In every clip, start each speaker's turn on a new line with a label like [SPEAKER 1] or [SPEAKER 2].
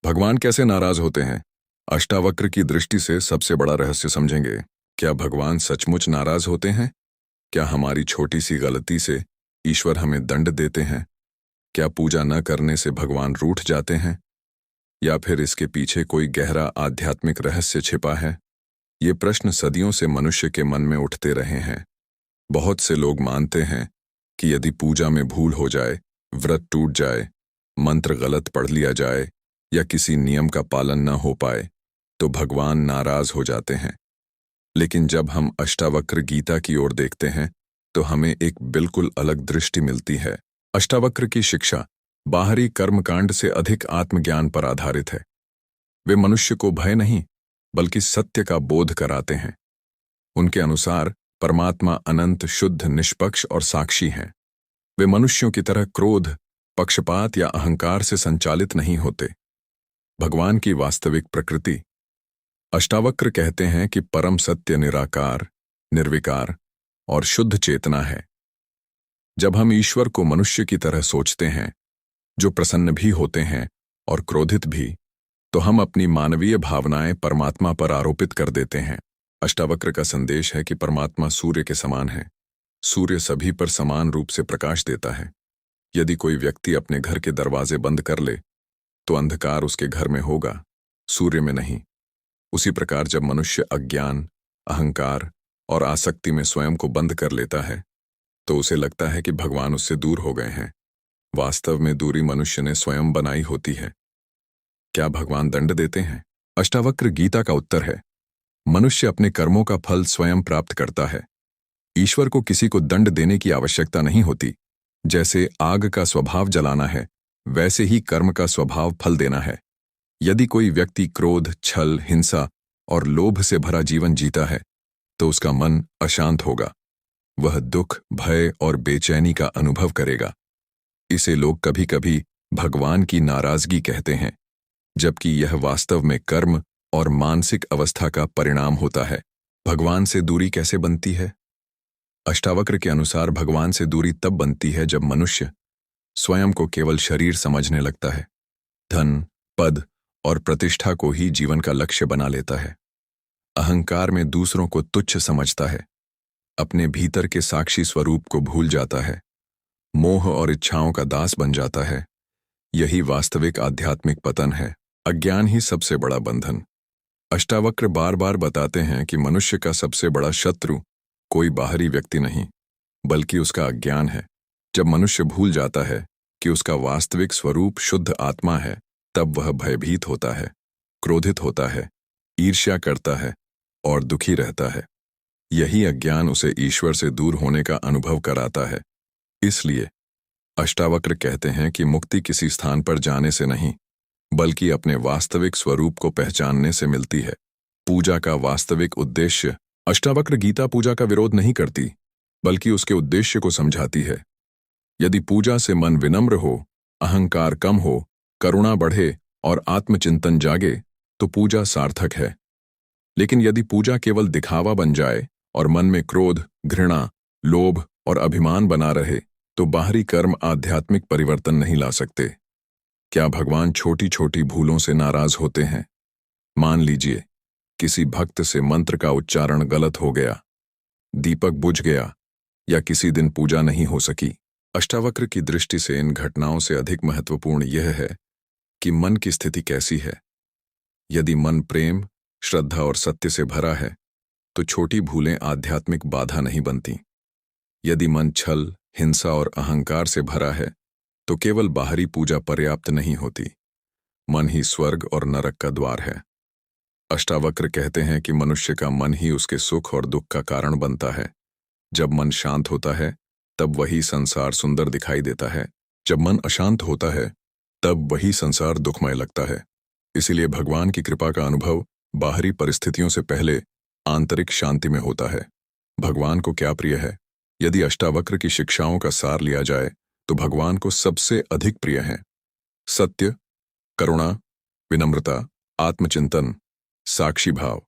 [SPEAKER 1] भगवान कैसे नाराज होते हैं? अष्टावक्र की दृष्टि से सबसे बड़ा रहस्य समझेंगे। क्या भगवान सचमुच नाराज होते हैं? क्या हमारी छोटी सी गलती से ईश्वर हमें दंड देते हैं? क्या पूजा न करने से भगवान रूठ जाते हैं? या फिर इसके पीछे कोई गहरा आध्यात्मिक रहस्य छिपा है? ये प्रश्न सदियों से मनुष्य के मन में उठते रहे हैं। बहुत से लोग मानते हैं कि यदि पूजा में भूल हो जाए, व्रत टूट जाए, मंत्र गलत पढ़ लिया जाए या किसी नियम का पालन न हो पाए तो भगवान नाराज हो जाते हैं। लेकिन जब हम अष्टावक्र गीता की ओर देखते हैं तो हमें एक बिल्कुल अलग दृष्टि मिलती है। अष्टावक्र की शिक्षा बाहरी कर्मकांड से अधिक आत्मज्ञान पर आधारित है। वे मनुष्य को भय नहीं बल्कि सत्य का बोध कराते हैं। उनके अनुसार परमात्मा अनंत, शुद्ध, निष्पक्ष और साक्षी हैं। वे मनुष्यों की तरह क्रोध, पक्षपात या अहंकार से संचालित नहीं होते। भगवान की वास्तविक प्रकृति। अष्टावक्र कहते हैं कि परम सत्य निराकार, निर्विकार और शुद्ध चेतना है। जब हम ईश्वर को मनुष्य की तरह सोचते हैं, जो प्रसन्न भी होते हैं और क्रोधित भी, तो हम अपनी मानवीय भावनाएं परमात्मा पर आरोपित कर देते हैं। अष्टावक्र का संदेश है कि परमात्मा सूर्य के समान है। सूर्य सभी पर समान रूप से प्रकाश देता है। यदि कोई व्यक्ति अपने घर के दरवाजे बंद कर ले तो अंधकार उसके घर में होगा, सूर्य में नहीं। उसी प्रकार जब मनुष्य अज्ञान, अहंकार और आसक्ति में स्वयं को बंद कर लेता है तो उसे लगता है कि भगवान उससे दूर हो गए हैं। वास्तव में दूरी मनुष्य ने स्वयं बनाई होती है। क्या भगवान दंड देते हैं? अष्टावक्र गीता का उत्तर है, मनुष्य अपने कर्मों का फल स्वयं प्राप्त करता है। ईश्वर को किसी को दंड देने की आवश्यकता नहीं होती। जैसे आग का स्वभाव जलाना है, वैसे ही कर्म का स्वभाव फल देना है। यदि कोई व्यक्ति क्रोध, छल, हिंसा और लोभ से भरा जीवन जीता है तो उसका मन अशांत होगा। वह दुख, भय और बेचैनी का अनुभव करेगा। इसे लोग कभी कभी भगवान की नाराजगी कहते हैं, जबकि यह वास्तव में कर्म और मानसिक अवस्था का परिणाम होता है। भगवान से दूरी कैसे बनती है? अष्टावक्र के अनुसार भगवान से दूरी तब बनती है जब मनुष्य स्वयं को केवल शरीर समझने लगता है, धन, पद और प्रतिष्ठा को ही जीवन का लक्ष्य बना लेता है। अहंकार में दूसरों को तुच्छ समझता है, अपने भीतर के साक्षी स्वरूप को भूल जाता है, मोह और इच्छाओं का दास बन जाता है। यही वास्तविक आध्यात्मिक पतन है। अज्ञान ही सबसे बड़ा बंधन। अष्टावक्र बार बार बताते हैं कि मनुष्य का सबसे बड़ा शत्रु कोई बाहरी व्यक्ति नहीं बल्कि उसका अज्ञान है। जब मनुष्य भूल जाता है कि उसका वास्तविक स्वरूप शुद्ध आत्मा है, तब वह भयभीत होता है, क्रोधित होता है, ईर्ष्या करता है और दुखी रहता है। यही अज्ञान उसे ईश्वर से दूर होने का अनुभव कराता है। इसलिए अष्टावक्र कहते हैं कि मुक्ति किसी स्थान पर जाने से नहीं बल्कि अपने वास्तविक स्वरूप को पहचानने से मिलती है। पूजा का वास्तविक उद्देश्य। अष्टावक्र गीता पूजा का विरोध नहीं करती बल्कि उसके उद्देश्य को समझाती है। यदि पूजा से मन विनम्र हो, अहंकार कम हो, करुणा बढ़े और आत्मचिंतन जागे तो पूजा सार्थक है। लेकिन यदि पूजा केवल दिखावा बन जाए और मन में क्रोध, घृणा, लोभ और अभिमान बना रहे तो बाहरी कर्म आध्यात्मिक परिवर्तन नहीं ला सकते। क्या भगवान छोटी छोटी भूलों से नाराज होते हैं? मान लीजिए किसी भक्त से मंत्र का उच्चारण गलत हो गया, दीपक बुझ गया या किसी दिन पूजा नहीं हो सकी। अष्टावक्र की दृष्टि से इन घटनाओं से अधिक महत्वपूर्ण यह है कि मन की स्थिति कैसी है। यदि मन प्रेम, श्रद्धा और सत्य से भरा है तो छोटी भूलें आध्यात्मिक बाधा नहीं बनती। यदि मन छल, हिंसा और अहंकार से भरा है तो केवल बाहरी पूजा पर्याप्त नहीं होती। मन ही स्वर्ग और नरक का द्वार है। अष्टावक्र कहते हैं कि मनुष्य का मन ही उसके सुख और दुख का कारण बनता है। जब मन शांत होता है तब वही संसार सुंदर दिखाई देता है। जब मन अशांत होता है तब वही संसार दुखमय लगता है। इसीलिए भगवान की कृपा का अनुभव बाहरी परिस्थितियों से पहले आंतरिक शांति में होता है। भगवान को क्या प्रिय है? यदि अष्टावक्र की शिक्षाओं का सार लिया जाए तो भगवान को सबसे अधिक प्रिय है सत्य, करुणा, विनम्रता, आत्मचिंतन, साक्षी भाव,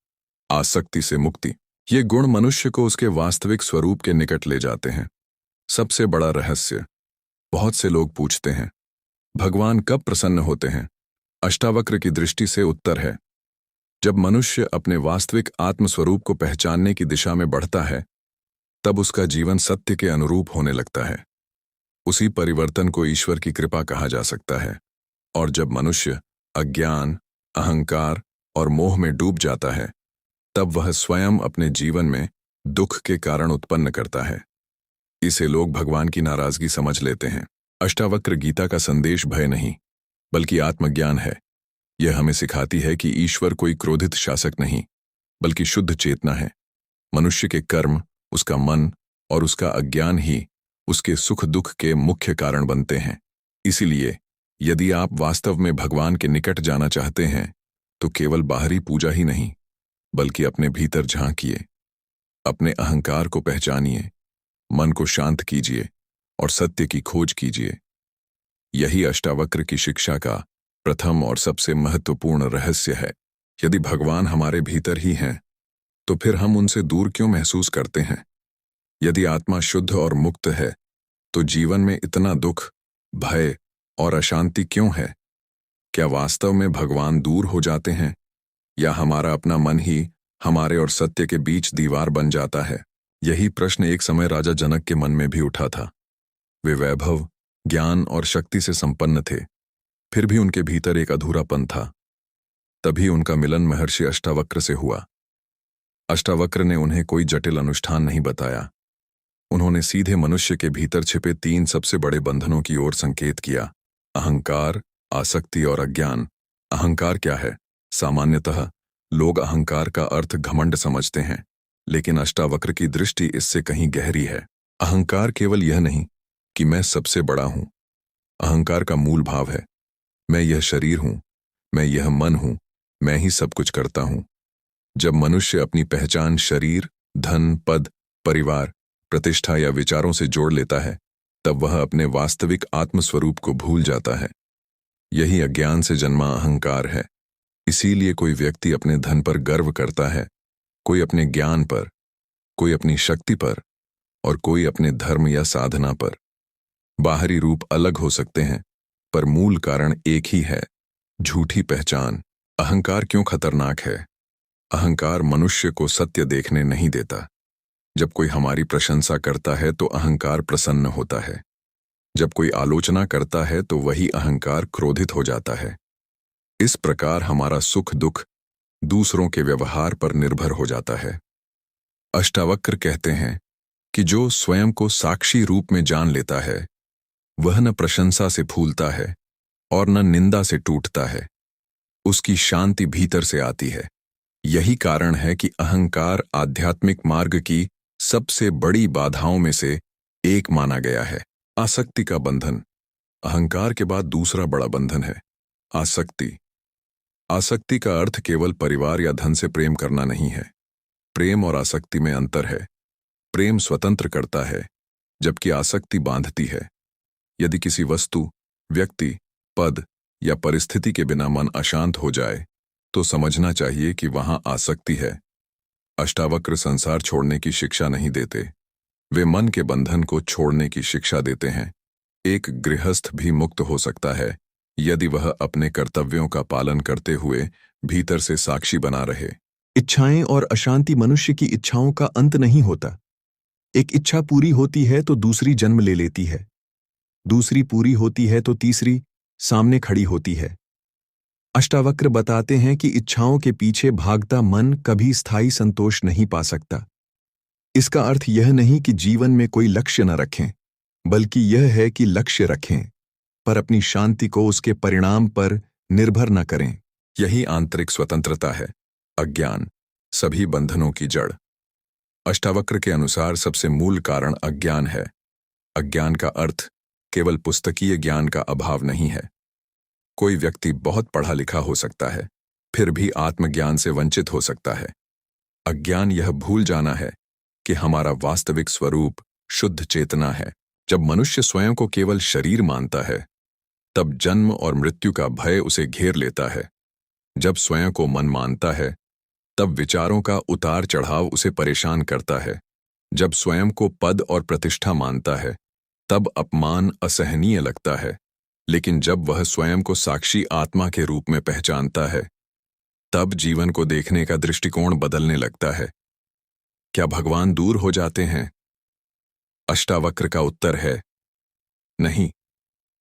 [SPEAKER 1] आसक्ति से मुक्ति। ये गुण मनुष्य को उसके वास्तविक स्वरूप के निकट ले जाते हैं। सबसे बड़ा रहस्य। बहुत से लोग पूछते हैं, भगवान कब प्रसन्न होते हैं? अष्टावक्र की दृष्टि से उत्तर है, जब मनुष्य अपने वास्तविक आत्मस्वरूप को पहचानने की दिशा में बढ़ता है, तब उसका जीवन सत्य के अनुरूप होने लगता है। उसी परिवर्तन को ईश्वर की कृपा कहा जा सकता है। और जब मनुष्य अज्ञान, अहंकार और मोह में डूब जाता है, तब वह स्वयं अपने जीवन में दुख के कारण उत्पन्न करता है। इसे लोग भगवान की नाराजगी समझ लेते हैं। अष्टावक्र गीता का संदेश भय नहीं, बल्कि आत्मज्ञान है। यह हमें सिखाती है कि ईश्वर कोई क्रोधित शासक नहीं, बल्कि शुद्ध चेतना है। मनुष्य के कर्म, उसका मन और उसका अज्ञान ही उसके सुख दुख के मुख्य कारण बनते हैं। इसीलिए यदि आप वास्तव में भगवान के निकट जाना चाहते हैं, तो केवल बाहरी पूजा ही नहीं, बल्कि अपने भीतर झांकिए, अपने अहंकार को पहचानिए, मन को शांत कीजिए और सत्य की खोज कीजिए। यही अष्टावक्र की शिक्षा का प्रथम और सबसे महत्वपूर्ण रहस्य है। यदि भगवान हमारे भीतर ही हैं, तो फिर हम उनसे दूर क्यों महसूस करते हैं? यदि आत्मा शुद्ध और मुक्त है, तो जीवन में इतना दुख, भय और अशांति क्यों है? क्या वास्तव में भगवान दूर हो जाते हैं, या हमारा अपना मन ही हमारे और सत्य के बीच दीवार बन जाता है? यही प्रश्न एक समय राजा जनक के मन में भी उठा था। वे वैभव, ज्ञान और शक्ति से संपन्न थे, फिर भी उनके भीतर एक अधूरापन था। तभी उनका मिलन महर्षि अष्टावक्र से हुआ। अष्टावक्र ने उन्हें कोई जटिल अनुष्ठान नहीं बताया। उन्होंने सीधे मनुष्य के भीतर छिपे 3 सबसे बड़े बंधनों की ओर संकेत किया: अहंकार, आसक्ति और अज्ञान। अहंकार क्या है? सामान्यतः लोग अहंकार का अर्थ घमंड समझते हैं, लेकिन अष्टावक्र की दृष्टि इससे कहीं गहरी है। अहंकार केवल यह नहीं कि मैं सबसे बड़ा हूं। अहंकार का मूल भाव है, मैं यह शरीर हूं, मैं यह मन हूं, मैं ही सब कुछ करता हूं। जब मनुष्य अपनी पहचान शरीर, धन, पद, परिवार, प्रतिष्ठा या विचारों से जोड़ लेता है, तब वह अपने वास्तविक आत्मस्वरूप को भूल जाता है। यही अज्ञान से जन्मा अहंकार है। इसीलिए कोई व्यक्ति अपने धन पर गर्व करता है, कोई अपने ज्ञान पर, कोई अपनी शक्ति पर और कोई अपने धर्म या साधना पर। बाहरी रूप अलग हो सकते हैं, पर मूल कारण एक ही है: झूठी पहचान। अहंकार क्यों खतरनाक है? अहंकार मनुष्य को सत्य देखने नहीं देता। जब कोई हमारी प्रशंसा करता है तो अहंकार प्रसन्न होता है। जब कोई आलोचना करता है तो वही अहंकार क्रोधित हो जाता है। इस प्रकार हमारा सुख दुख दूसरों के व्यवहार पर निर्भर हो जाता है। अष्टावक्र कहते हैं कि जो स्वयं को साक्षी रूप में जान लेता है, वह न प्रशंसा से फूलता है और न निंदा से टूटता है। उसकी शांति भीतर से आती है। यही कारण है कि अहंकार आध्यात्मिक मार्ग की सबसे बड़ी बाधाओं में से एक माना गया है। आसक्ति का बंधन। अहंकार के बाद दूसरा बड़ा बंधन है आसक्ति। आसक्ति का अर्थ केवल परिवार या धन से प्रेम करना नहीं है। प्रेम और आसक्ति में अंतर है। प्रेम स्वतंत्र करता है, जबकि आसक्ति बांधती है। यदि किसी वस्तु, व्यक्ति, पद या परिस्थिति के बिना मन अशांत हो जाए, तो समझना चाहिए कि वहां आसक्ति है। अष्टावक्र संसार छोड़ने की शिक्षा नहीं देते, वे मन के बंधन को छोड़ने की शिक्षा देते हैं। एक गृहस्थ भी मुक्त हो सकता है यदि वह अपने कर्तव्यों का पालन करते हुए भीतर से साक्षी बना रहे।
[SPEAKER 2] इच्छाएं और अशांति मनुष्य की इच्छाओं का अंत नहीं होता। एक इच्छा पूरी होती है तो दूसरी जन्म ले लेती है, दूसरी पूरी होती है तो तीसरी सामने खड़ी होती है। अष्टावक्र बताते हैं कि इच्छाओं के पीछे भागता मन कभी स्थायी संतोष नहीं पा सकता। इसका अर्थ यह नहीं कि जीवन में कोई लक्ष्य न रखें, बल्कि यह है कि लक्ष्य रखें, पर अपनी शांति को उसके परिणाम पर निर्भर न करें।
[SPEAKER 1] यही आंतरिक स्वतंत्रता है। अज्ञान सभी बंधनों की जड़। अष्टावक्र के अनुसार सबसे मूल कारण अज्ञान है। अज्ञान का अर्थ केवल पुस्तकीय ज्ञान का अभाव नहीं है। कोई व्यक्ति बहुत पढ़ा लिखा हो सकता है, फिर भी आत्मज्ञान से वंचित हो सकता है। अज्ञान यह भूल जाना है कि हमारा वास्तविक स्वरूप शुद्ध चेतना है। जब मनुष्य स्वयं को केवल शरीर मानता है, तब जन्म और मृत्यु का भय उसे घेर लेता है। जब स्वयं को मन मानता है, तब विचारों का उतार चढ़ाव उसे परेशान करता है। जब स्वयं को पद और प्रतिष्ठा मानता है, तब अपमान असहनीय लगता है। लेकिन जब वह स्वयं को साक्षी आत्मा के रूप में पहचानता है, तब जीवन को देखने का दृष्टिकोण बदलने लगता है। क्या भगवान दूर हो जाते हैं? अष्टावक्र का उत्तर है नहीं,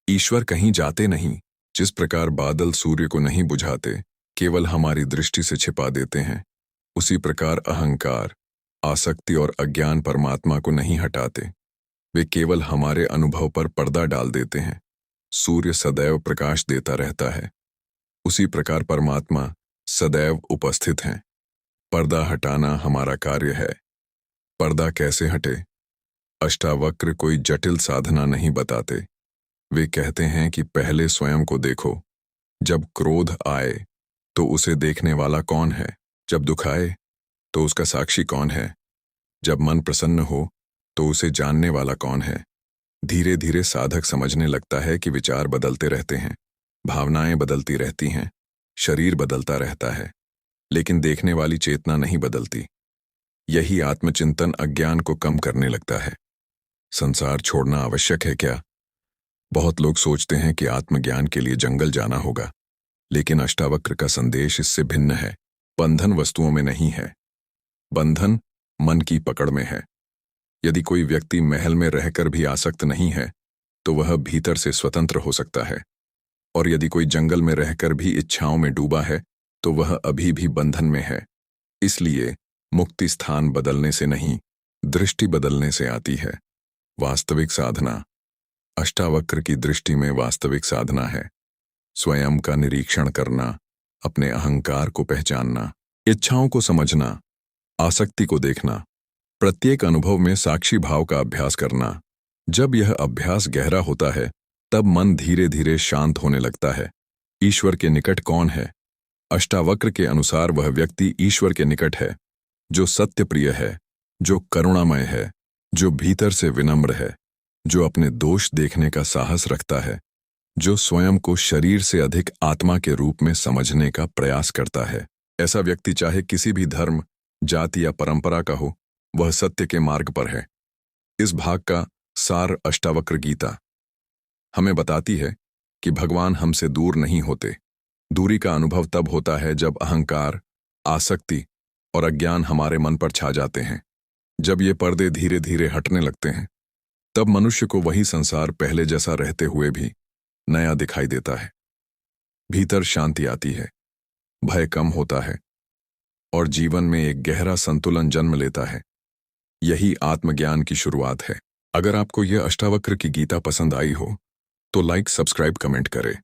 [SPEAKER 1] ईश्वर कहीं जाते नहीं। जिस प्रकार बादल सूर्य को नहीं बुझाते, केवल हमारी दृष्टि से छिपा देते हैं, उसी प्रकार अहंकार, आसक्ति और अज्ञान परमात्मा को नहीं हटाते, वे केवल हमारे अनुभव पर पर्दा डाल देते हैं। सूर्य सदैव प्रकाश देता रहता है, उसी प्रकार परमात्मा सदैव उपस्थित हैं। पर्दा हटाना हमारा कार्य है। पर्दा कैसे हटे? अष्टावक्र कोई जटिल साधना नहीं बताते। वे कहते हैं कि पहले स्वयं को देखो। जब क्रोध आए तो उसे देखने वाला कौन है? जब दुख आए तो उसका साक्षी कौन है? जब मन प्रसन्न हो तो उसे जानने वाला कौन है? धीरे धीरे साधक समझने लगता है कि विचार बदलते रहते हैं, भावनाएं बदलती रहती हैं, शरीर बदलता रहता है, लेकिन देखने वाली चेतना नहीं बदलती। यही आत्मचिंतन अज्ञान को कम करने लगता है। संसार छोड़ना आवश्यक है क्या? बहुत लोग सोचते हैं कि आत्मज्ञान के लिए जंगल जाना होगा, लेकिन अष्टावक्र का संदेश इससे भिन्न है। बंधन वस्तुओं में नहीं है, बंधन मन की पकड़ में है। यदि कोई व्यक्ति महल में रहकर भी आसक्त नहीं है, तो वह भीतर से स्वतंत्र हो सकता है, और यदि कोई जंगल में रहकर भी इच्छाओं में डूबा है, तो वह अभी भी बंधन में है। इसलिए मुक्ति स्थान बदलने से नहीं, दृष्टि बदलने से आती है। वास्तविक साधना, अष्टावक्र की दृष्टि में वास्तविक साधना है स्वयं का निरीक्षण करना, अपने अहंकार को पहचानना, इच्छाओं को समझना, आसक्ति को देखना, प्रत्येक अनुभव में साक्षी भाव का अभ्यास करना। जब यह अभ्यास गहरा होता है, तब मन धीरे धीरे शांत होने लगता है। ईश्वर के निकट कौन है? अष्टावक्र के अनुसार वह व्यक्ति ईश्वर के निकट है जो सत्य प्रिय है, जो करुणामय है, जो भीतर से विनम्र है, जो अपने दोष देखने का साहस रखता है, जो स्वयं को शरीर से अधिक आत्मा के रूप में समझने का प्रयास करता है। ऐसा व्यक्ति चाहे किसी भी धर्म, जाति या परंपरा का हो, वह सत्य के मार्ग पर है। इस भाग का सार अष्टावक्र गीता हमें बताती है कि भगवान हमसे दूर नहीं होते। दूरी का अनुभव तब होता है जब अहंकार, आसक्ति और अज्ञान हमारे मन पर छा जाते हैं। जब ये पर्दे धीरे धीरे हटने लगते हैं, तब मनुष्य को वही संसार पहले जैसा रहते हुए भी नया दिखाई देता है। भीतर शांति आती है, भय कम होता है और जीवन में एक गहरा संतुलन जन्म लेता है। यही आत्मज्ञान की शुरुआत है। अगर आपको यह अष्टावक्र की गीता पसंद आई हो, तो लाइक, सब्सक्राइब, कमेंट करें।